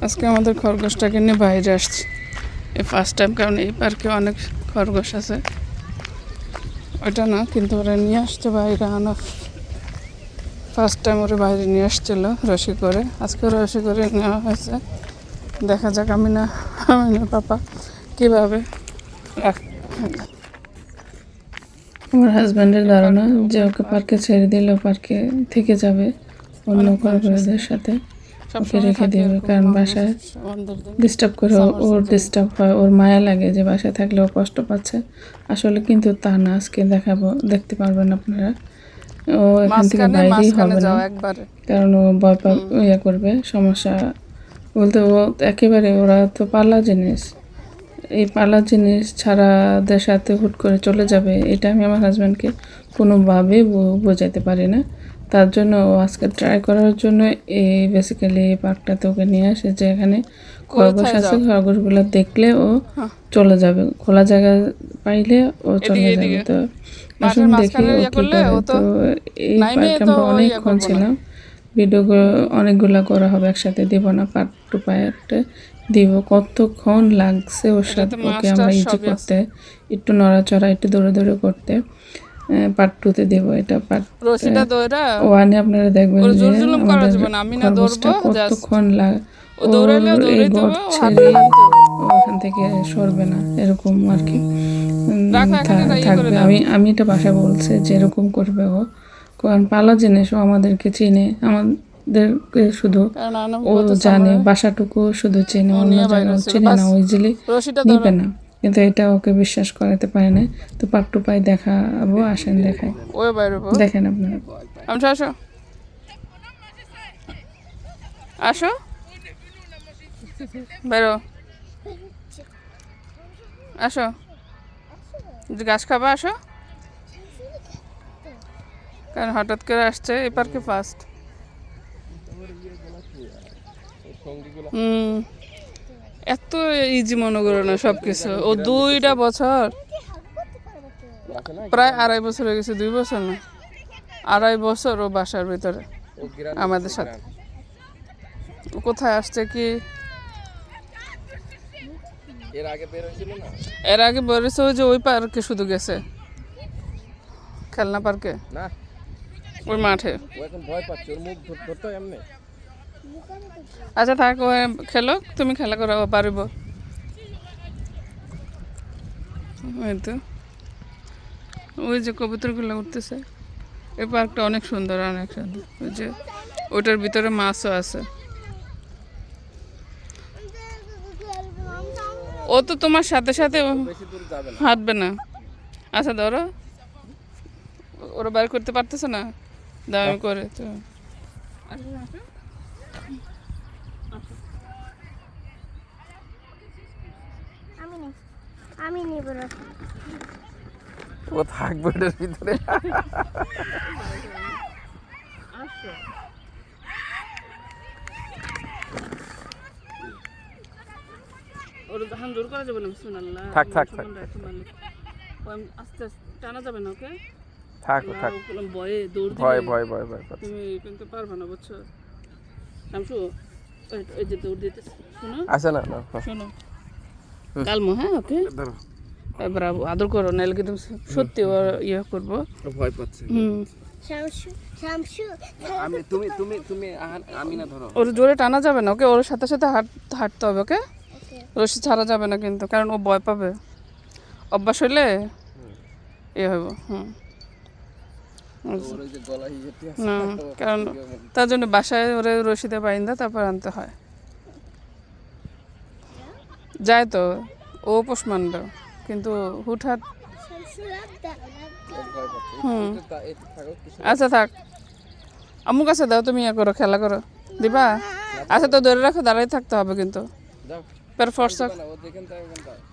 আজকে আমাদের খরগোশটাকে নিয়ে বাইরে আসছি এই ফার্স্ট টাইম, কারণ এই পার্কে অনেক খরগোশ আছে, ওইটা না, কিন্তু ওরা নিয়ে আসছে বাইরে আনা। ফার্স্ট টাইম ওরা বাইরে নিয়ে আসছিল রশি করে, আজকে রশি করে নেওয়া হয়েছে। দেখা যাক আমি না পাপা কীভাবে আমার হাজব্যান্ডের ধারণা যে ওকে পার্কে ছেড়ে দিলেও পার্কে থেকে যাবে অন্য খরগোশদের সাথে, ওকে রেখে দেবে, কারণ বাসায় ডিস্টার্ব করে ওর ডিস্টার্ব হয়, ওর মায়া লাগে যে বাসায় থাকলে ও কষ্ট পাচ্ছে। আসলে কিন্তু তা না, আজকে দেখতে পারবেন আপনারা, ও এখান থেকে বাইরেই হবে না, কারণ ও ভয় ইয়ে করবে, সমস্যা বলতে ও একেবারে, ওরা তো পালা জিনিস, এই পালা জিনিস ছাড়াদের সাথে হুট করে চলে যাবে, এটা আমি আমার হাজব্যান্ডকে কোনোভাবেই বোঝাতে পারি না। তার জন্য ও আজকে ট্রাই করার জন্য এই বেসিক্যালি এই পার্কটাতে ওকে নিয়ে আসে, যে এখানে খরগোশ আছে, খরগোশগুলো দেখলে ও চলে যাবে, খোলা জায়গা পাইলে ও চলে যাবে। তো আসুন দেখি ও কী করে। তো এই পার্কে আমরা অনেকক্ষণ ছিলাম, ভিডিওগুলো অনেকগুলো করা হবে, একসাথে দিব না, পার্ট টু পার্টে দিব। কতক্ষণ লাগছে ওর সাথে ওকে আমরা ইজি করতে, একটু নড়াচড়া, একটু দৌড়ে দৌড়ে করতে। পার্ট টুতে দেবো, এটা পার্ট ওয়ানে আপনারা দেখবেন যে আমাদের খরগোশটা কতক্ষণ ওর এই গড় ছেড়ে ওখান থেকে সরবে না, এরকম আর কি থাকবে। আমি এটা বাসায় বলছে যে এরকম করবে ও, কারণ পালা জিনিস, ও আমাদেরকে চিনে, আমাদেরকে শুধু ও জানে, বাসাটুকু শুধু চেনে, অন্য জায়গায় চেনে না, ও ইজিলি নিবে না, কিন্তু এটা ওকে বিশ্বাস করাতে পারে না। তো পার্ট টু পাই দেখাবো, আসেন দেখাই, দেখেন আপনারা। আসো আসো, বেরো, আসো, গাছ খাবা, আসো, কারণ হঠাৎ করে আসছে এই পার্কে ফার্স্ট। এত ইজি মনে করো না সব কিছু, ও 2টা বছর, প্রায় 2.5 বছর হয়ে গেছে, 2 বছর না, 2.5 বছর ও বাসার ভিতরে আমাদের সাথে। ও কোথায় আসছে কি এর আগে বেরোছে, ওই যে ওই পার্কে শুধু গেছে, খেলনা পার্কে, ওই মাঠে। আচ্ছা থাক, ও খেলো, তুমি খেলা করো, পারিব। ওই তো ওই যে কবুতরগুলো উঠতেছে, এই পার্কটা অনেক সুন্দর, অনেক সুন্দর। ওই যে ওটার ভিতরে মাছও আছে। ও তো তোমার সাথে সাথে হাঁটবে না। আচ্ছা ধরো, ওরা বাইর করতে পারতেছে না, দামি করে তো। আমি নিব না, ও থাকবে এটার ভিতরে। থাক থাক থাক, আস্তে টানা যাবে না, ওকে থাক থাক, ভয়ে দৌড় ভয় ভয় ভয় ভয়, তুমি কিন্তু পারবে না, বুঝছো শামসু? ওই যে দৌড় দিতে, শোনো আসে না, শোনো, কালমো, হ্যাঁ ওকে এবার আদর করো, নাহলে কিন্তু সত্যি ও ইয়ে করবো, ভয় পাচ্ছে। শামসু শামসু, আমি তুমি তুমি তুমি আমি না, ধরো ওর জোরে টানা যাবে না, ওকে ওর সাথে সাথে হাঁটতে হবে, ওকে রশি ছাড়া যাবে না কিন্তু, কারণ ও ভয় পাবে, অভ্যাস হইলে ইয়ে হইব। না, কারণ তার জন্য বাসায় ওরে রশিতে বাইন্দা তারপর আনতে হয়, যায় তো ও পোষ মানবে, কিন্তু হুটহাট। আচ্ছা থাক, আম্মুর কাছে দাও, তুমি ইয়ে করো, খেলা করো, দিবা? আচ্ছা তো ধরে রাখো, দাঁড়াই থাকতে হবে কিন্তু,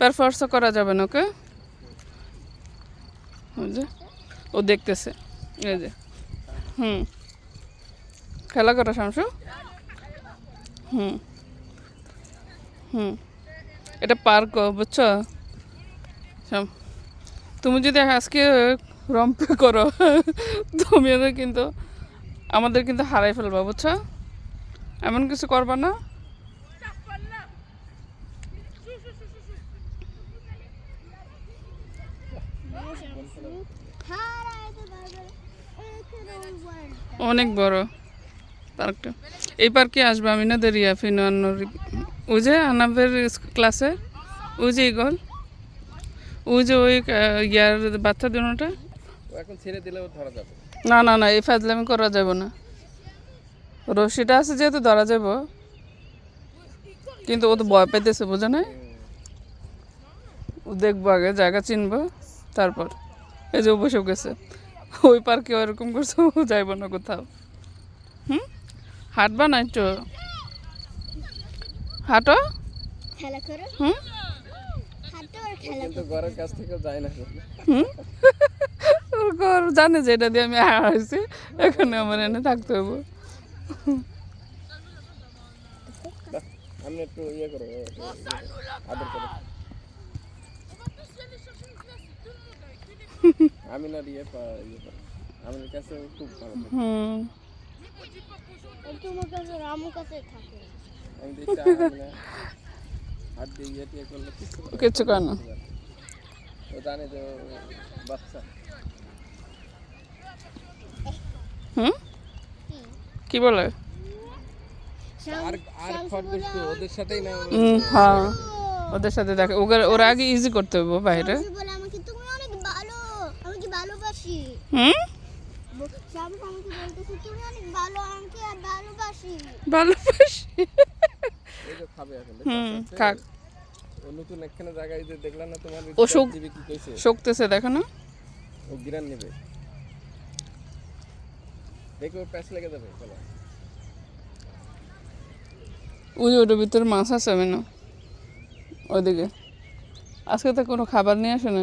পেরফর্স করা যাবে না, ওকে ও দেখতেছে, এই যে খেলা করো শামসু। এটা পার্ক, বুঝছো? তুমি যদি আজকে রম্পে করো তুমি কিন্তু আমাদের কিন্তু হারাই ফেলবা, বুঝছো? এমন কিছু করবা না, শামসু হারাইতে পারবে এখানে ওই ওয়ার্ল্ডটা অনেক বড় পার্কটা। এই পার্কে আসবে আমি না দেরিয়া ফিনোয়ান্নর ওই যে আনাবের ক্লাসে ওই যে ইগল ওই যে ওই ইয়ার বাচ্চা দুটা। ও এখন ছেড়ে দিলেও ধরা যাবে। না না না এই ফাজলামি করা যাবে না, রশিটা আছে যেহেতু ধরা যাব, কিন্তু ও তো ভয় পেতেছে বোঝে না। ও দেখবো আগে জায়গা চিনবো তারপর। এই যে ও বসে গেছে ওই পার্কে ওরকম করছে, ও যাইব না কোথাও। হাঁটবা না একটু, হাঁটো। খেলা করো হুম হাঁটো আর খেলা কিন্তু ঘরের কাছ থেকেও যায় না। হুম ওর ঘর জানে যে এটা দিয়ে আমি হারাইছি, এখানে আমার এনে থাকতে হবে। আমি একটু ইয়ে করো, আদর করো। আমি না ইয়ে করো, আমার কাছে খুব ভালো থাকে। হুম তোমার কাছে রামুর কাছে থাকে আমি দেখছি আমি না হাত দিয়ে ইয়ে টিয়ে করলে কিচ্ছু কর না। ও জানে যে ও বাচ্চা। হুম কি বলে? আর আর খরগোশ তো ওদের সাথেই না। হ্যাঁ ওদের সাথে দেখে, ওরা আগে ইজি করতে হবে বাইরে। শামসু বলে আমাকে তুমি অনেক ভালো, আমি কি ভালোবাসি। হুম শামসু আমাকে বলতেছে তুমি অনেক ভালো, আমাকে আর ভালোবাসি। ভালোবাসি। এই যে খাবে এখন। হুম খাক। ও নতুন একখানে জায়গায় যে দেখলাম না তোমার ও শোক জিবি কি কইছে, শোকতেছে দেখো না। ও গিরান নেবে, দেখো ওর প্যাচ লেগে যাবে। চলো ওই ওটার ভিতরে মাছ আছে আমি না ওইদিকে। আজকে তো কোনো খাবার নিয়ে আসে না।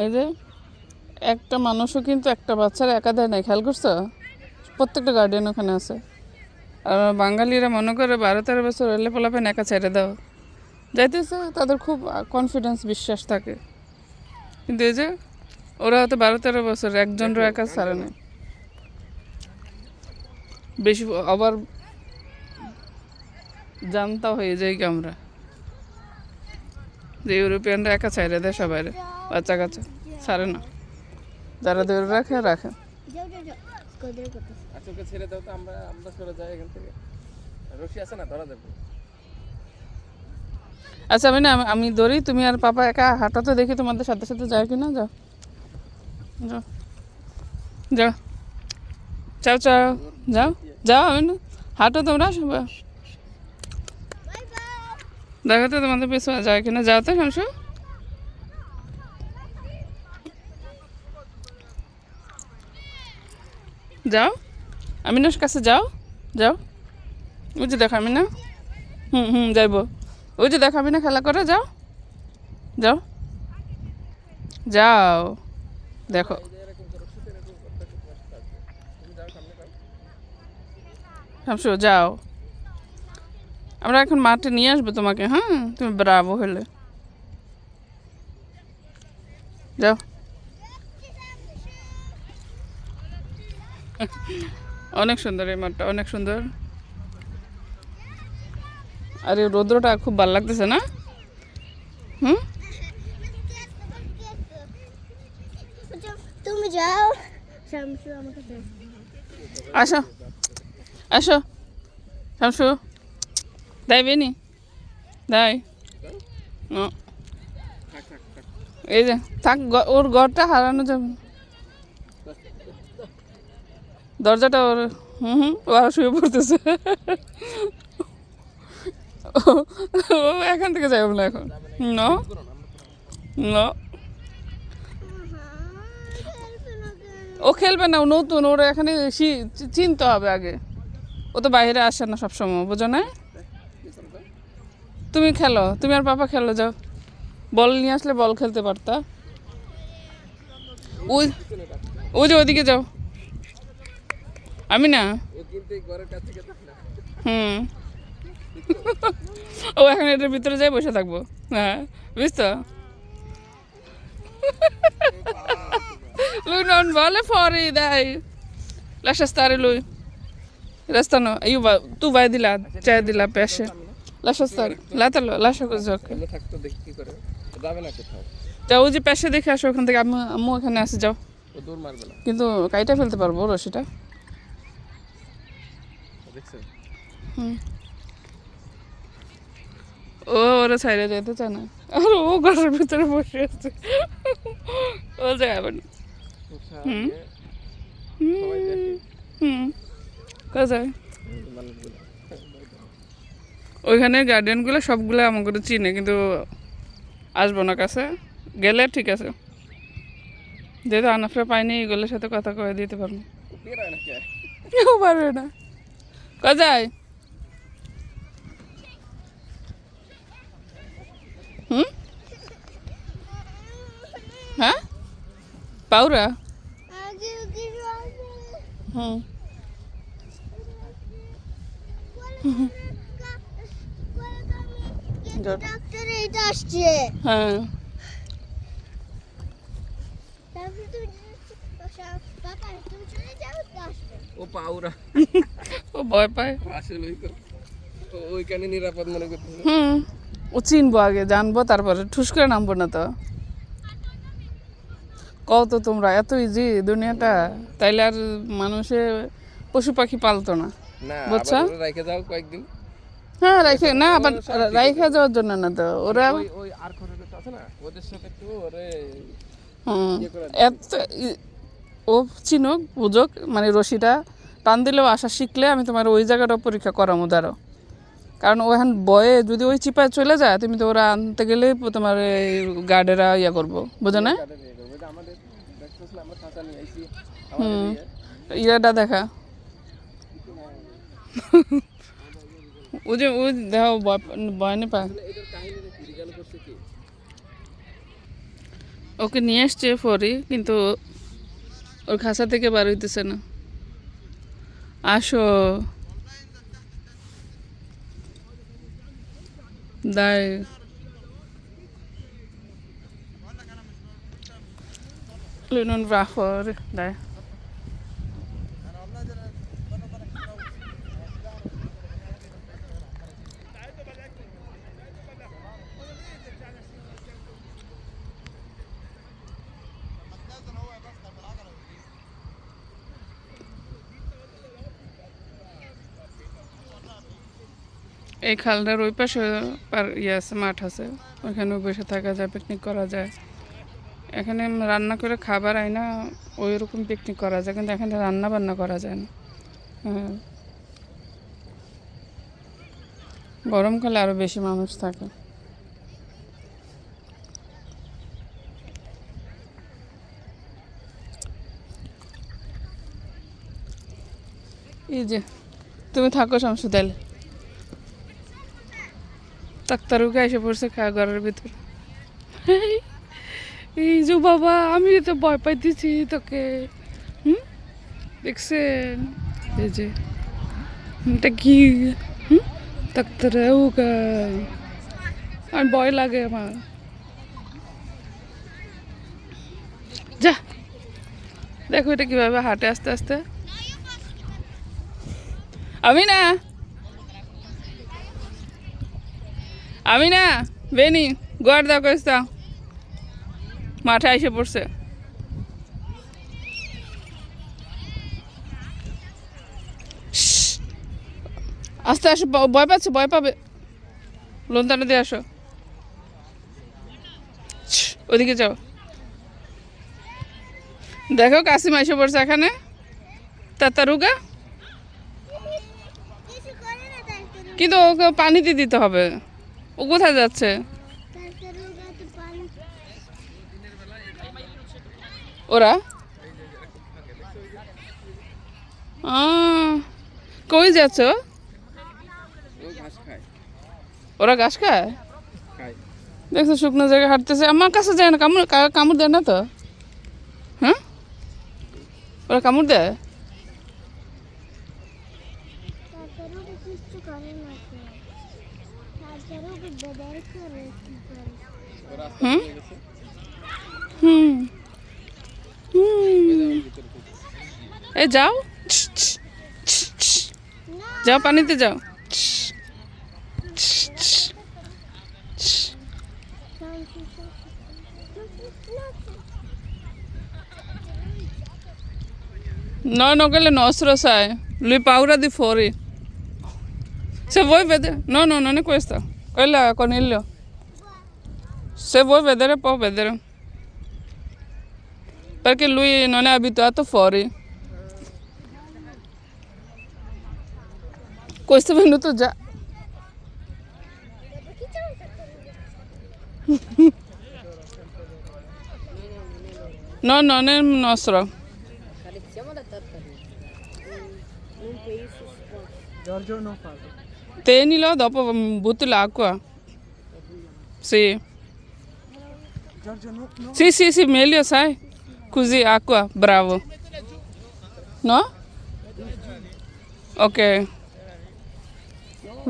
এই যে একটা মানুষও কিন্তু একটা বাচ্চার একা দেয় নাই, খেয়াল করছো? প্রত্যেকটা গার্ডিয়ান ওখানে আছে। আর বাঙালিরা মনে করে 12-13 বছর হলে পোলাপেন একা ছেড়ে দাও, যাইতেছে তাদের খুব কনফিডেন্স বিশ্বাস থাকে। কিন্তু এই যে ওরা হয়তো 12-13 বছর একজনও একা ছাড়ে না। বেশি আবার জানতা হয়ে যাই কি আমরা যে ইউরোপিয়ানরা একা ছাইড়ে দেয় সবাই বাচ্চা কাচ্চা ছাড়ে না, যারা ধরে রাখে রাখে। যাও যাও যাও কোদের করতেছে আচ্ছা ওকে ছেড়ে দাও তো, আমরা আমরা সরে যাই এখান থেকে। রশি আছে না, ধরা যাবে। আচ্ছা আমি না আমি ধরি, তুমি আর পাপা একা হাঁটা তো দেখি তোমাদের সাথে সাথে যায় কি না। যাও যাও যাও চাও চাও যাও যাও, আমি না হাঁটো তোমরা সবাই, বাই বাই। দেখো তো তোমাদের পিছু যায় কিনা। যাও তো শামসু, যাও আমিনার কাছে যাও যাও। ওই যে দেখো আমি না, যাইব। ওই যে দেখো আমি না খেলা করে, যাও যাও যাও দেখো। শামসু যাও, আমরা এখন মাঠে নিয়ে আসবো তোমাকে। হ্যাঁ তুমি ব্রাভো হলে যাও। অনেক সুন্দর এই মাঠটা, অনেক সুন্দর। আর এই রৌদ্রটা খুব ভালো লাগতেছে না। হুম তুমি যাও শামসু আমাকে দাও। আসো আসো শামসু, দেয় নি দেয় এই যে থাক, ওর ঘরটা হারানো যাবে না। দরজাটা ওর ও আর শুয়ে পড়তেছে। ও এখান থেকে যাইব না এখন। নো নো ও খেলবে না, ও নতুন, ওর এখানে চিনতে হবে আগে। ও তো বাইরে আসে না সবসময়, বুঝো না। তুমি খেলো, তুমি আর পাপা খেলো, যাও। বল নিয়ে আসলে বল খেলতে পারতা। ওই ওই যে ওইদিকে যাও। আমি না ও কিন্তু এই ঘরের কাছ থেকে থাকে না। ও এখন এটার ভিতরে যাই বসে থাকবো। হ্যাঁ বুঝতো। Lui non vuole fuori, dai. Lascia stare lui. Restano. Tu vai di là, c'è di là pesce. লাশস্তার লাতালো লাশক জক এমনি থাকতো দেখি কি করে যাবে না কোথাও যাও ওই যে পেশে দেখে আসো ওখান থেকে আম্মু ওখানে আসে যাও ও দৌড় মারবে না কিন্তু কাইটা ফেলতে পারবো রশিটা দেখছেন হুম ও ওরা সাইডে যেতে চায় না আর ও ঘরের ভিতরে বসে আছে ও যাবে না হুম সবাই দেখে হুম কোথায় মানুষগুলো ওইখানে গার্ডিয়ানগুলো সবগুলো আমাকে চিনে কিন্তু আসবো না কাছে গেলে ঠিক আছে যেহেতু আনাফরা পাইনি এগুলোর সাথে কথা কয়ে দিতে পারবো বেরোয় না কে কেউ পারবে না কোথায় হুম হ্যাঁ পাউরা আগে কিছু আছে হুম ডাক্তার এটা আসছে হ্যাঁ তারপরে তুমি পাপা তুমি চলে যাও তো আসবে ও পাউরা ও ভয় পায় আসলে ওইখানে নিরাপদ মনে করতেছে হুম ও চিনবো আগে জানবো তারপরে ঠুস করে নামবো না তো কত তোমরা এত ইজি দুনিয়াটা তাইলে আর মানুষে পশু পাখি পালতো না না বুঝছো? আবার ওরা রেখে যাও কয়েকদিন হ্যাঁ রাইখে না আবার রাইখা যাওয়ার জন্য না তো ওরা ওই ওই আর খরচ আছে না ওদের সাথে একটু ওরে হুম ইয়ে করে এত ও চিনুক বুঝুক মানে রশিটা টান দিলেও আসা শিখলে আমি তোমার ওই জায়গাটাও পরীক্ষা করামো দাঁড়ো কারণ ওখান বয়ে যদি ওই চিপায় চলে যায় তুমি তো ওরা আনতে গেলেই তোমার গার্ডেরা ইয়া করবো বুঝো না তাদের ইয়ে করবে। যে আমাদের দেখতেছ না আমরা খাঁচা নিয়ে আইছি আমাদের ইয়াটা দেখা ওই যে ওই দেখো ভয় নেই পায় এটার কাহিনীটা কি রিগাল করছে কি ওকে নিয়ে আসছে ফরি কিন্তু ওর খাঁচা থেকে বার হইতেছে না আসো দায় Lunen varför där. এই খালটার ওই পাশে ইয়ে আছে মাঠ আছে ওইখানেও বসে থাকা যায় পিকনিক করা যায় এখানে রান্না করে খাবার আয় না ওই রকম পিকনিক করা যায় কিন্তু এখানে রান্না বান্না করা যায় না হ্যাঁ গরমকালে আরও বেশি মানুষ থাকে এই যে তুমি থাকো শামসু তাইলে ডাক্তারকে এসে পড়ছে খা ঘরের ভিতরে এই যে বাবা আমি তো ভয় পাইতেছি তোকে হুম দেখছেন এই যে এটা কি হুম ডাক্তার ওগা আর ভয় লাগে আমার যা দেখো এটা কিভাবে হাঁটে আস্তে আস্তে আমি না বেনি গোয়ার দাও কইস দাও মাঠে এসে পড়ছে আস্তে আসো ভয় পাচ্ছে ভয় পাবে লোনটাটা দিয়ে আসো ওদিকে যাও দেখো কাসিম এসে পড়ছে এখানে তাতারুগা কিছু করে না ডাক্তার কিন্তু ওকে পানিতে দিতে হবে ও কোথায় যাচ্ছে ডাক্তারের কাছে পানি ওরা কই যাচ্ছ ও ঘাস খায় ওরা ঘাস খায় খায় দেখছো শুকনো জায়গায় হাঁটতেছে আমার কাছে যায় না কামড় দেয় না তো হ্যাঁ ওরা কামড় দেয় ডাক্তারও কিছু করে না ডাক্তারও বেদার করে কি করে ওরা আস্তে হুম হয়ে গেছে হুম হুম ভিতরে ঢুকে। এই যাও যাও পানিতে যাও No, no, quelle nostre, sai. Lui paura di fuori. Se vuoi vedere... No, no, non è questa. Quella è coniglio. Se vuoi vedere, puoi vedere. Perché lui non è abituato fuori. Questo è venuto già. No, non è nostro. Giorgio non fa. Tenilo, dopo butti l'acqua. Sì. Giorgio no. Sì, sì, sì, meglio, sai. Così, acqua, bravo. No? Ok.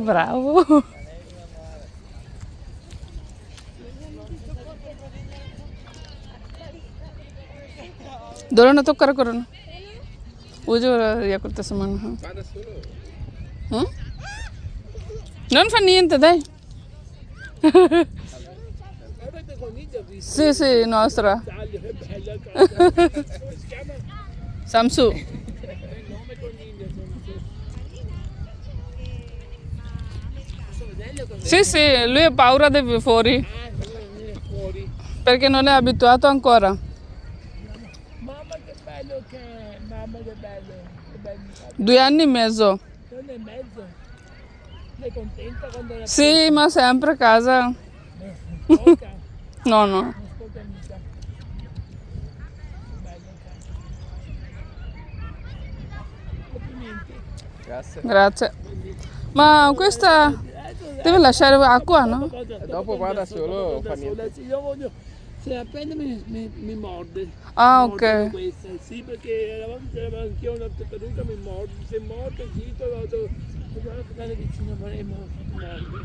Bravo. ধরো না তো করো না ওই যে ওরা ইয়া করতেছে মনে হয় Vada solo. Hmm non fa niente dai sì sì nostra Samsu sì sì lui ha paura di fuori perché non è abituato ancora. Mamma che bello che è, mamma che bello, che bello. 2 anni e mezzo. 2 anni e mezzo. Sei contenta quando la Sì, ma sempre a casa. tocca? No, no. Non ascolta mica. Che bello che è. Complimenti. Grazie. Grazie. Ma questa deve lasciare acqua, no? E dopo va da solo, fa niente. Sì, io voglio, se appena mi morde. Ah, Mordono ok. queste. Sì, perché una volta c'era anch'io una tartaruga mi morde, se morde, zitto, vado andare vicino, vorremmo morde.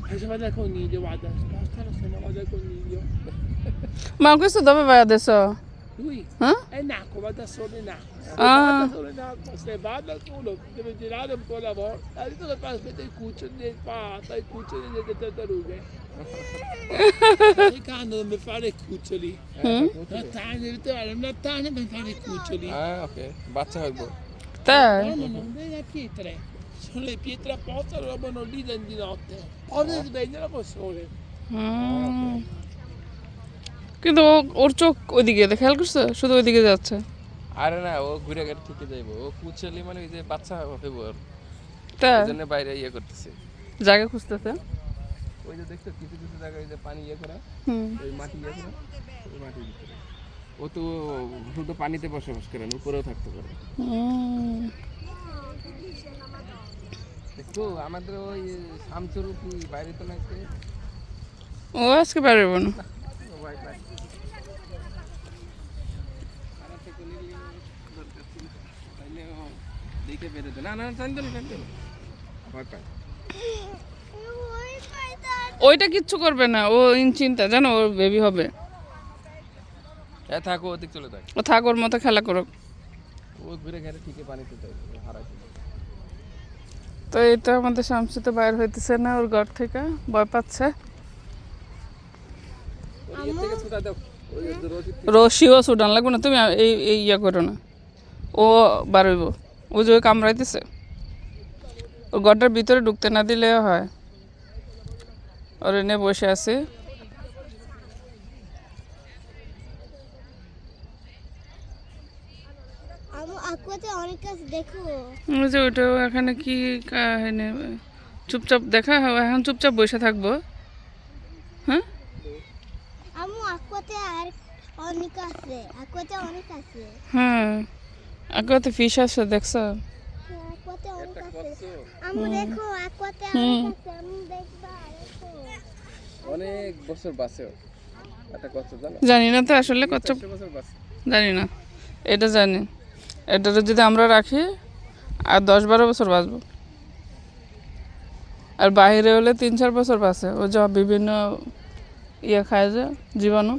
Adesso vado al coniglio, guarda, spostalo se no vado al coniglio. Ma questo dove vai adesso? Lui Eh? è in acqua, va da solo in acqua. Se Ah. va da solo in acqua, se va da solo deve girare un po' la volta. Adesso che fa aspetta i cuccioli, fa i cuccioli delle tartarughe. Cercando dove fare i cuccioli. La taglia, devi trovare una taglia per fare i cuccioli. Ah, ok. বাচ্চা হইবো। No, Te? no, no, delle pietre. Sono le pietre apposta, robano lì di notte. O si svegliano col sole. হুম। কিন্তু ওর চোখ ওইদিকে খেয়াল করছে শুধু ওইদিকে যাচ্ছে আরে না ও ঘুরে ঘুরে ঠিকই যাইবো ও কুচলি মানে ওই যে বাচ্চা হইবো ওর তাই এই জন্য বাইরে ইয়ে করতেছে জায়গা খুঁজতেছে ওই যে দেখছো কিছু কিছু জায়গায় ওই যে পানি ইয়ে করা হুম ওই মাটি ইয়ে করা ওই মাটির ভিতরে ও তো শুধু পানিতে বসবাস করে না উপরেও থাকতে পারে হুম। দেখো আমাদের ওই শামসুর কি বাইরে তো নাকি ও আজকে পারবো না দেখে বেরোতো না না টানতো না ভয় পায় ওই পায়তার ওইটা কিচ্ছু করবে না ও চিন্তা জানো ওর বেবি হবে এ থাকো ওদিক চলে যাক ও থাক ওর মতো খেলা করুক ও ঘুরে ঘুরে ঠিকই পানিতে যাবে হারাইছে তো এটা আমাদের শামসু তো বাইর হইতেছে না ওর ঘর থেকে ভয় পাচ্ছে ওই ইয়ে থেকে ছুটা দাও ওই যে রোজ রশিও সুডান লাগবে না তুমি এই এই ইয়া করো না ও বাড়ইব ও যে ওই কামড়াইতেছে ওর ঘরটার ভিতরে ঢুকতে না দিলে হয় ওর এনে বসে আছে আমি আকুয়াতে অনেক কাজ দেখো ওই যে ওইটা এখানে কি কাহিনী চুপচাপ দেখা এখন চুপচাপ বসে থাকবো হ্যাঁ আমি আকুয়াতে আর অনেক আছে আকুয়াতে অনেক আছে হ্যাঁ আগে ফিশ আছে দেখছো আকুয়াতে অনেক আছে কত আমি দেখো আকুয়াতে অনেক আছে আমি দেখবা দেখো অনেক বছর বাঁচেও এটা কত জানো জানি না তো আসলে কত 400 বছর বাঁচে জানি না এটা জানি এটা যদি আমরা রাখি আর 10-12 বছর বাঁচবো আর বাইরে হলে 3-4 বছর বাঁচে ও যা বিভিন্ন ইয়ে খায় যে জীবাণু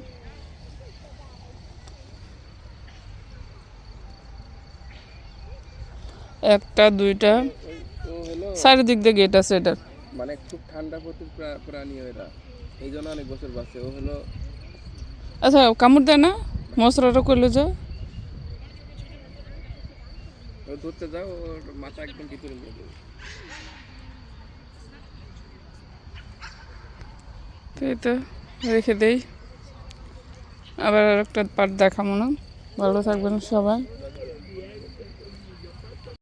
একটা দুইটা ও হলো চারিদিক দিয়ে গেট আছে এটার মানে খুব ঠান্ডা প্রচুর প্রাণী এরা এই জন্য অনেক বছর বাঁচে ও হলো আচ্ছা কামড় দেয় না মশলাটা করলে যে ও ধরতে যাও, ওর মাথা একদম ভিতরে নিয়ে দেবে। তো এই তো রেখে দেই, আবার আর একটা পার্ট দেখাবো না। ভালো থাকবেন সবাই।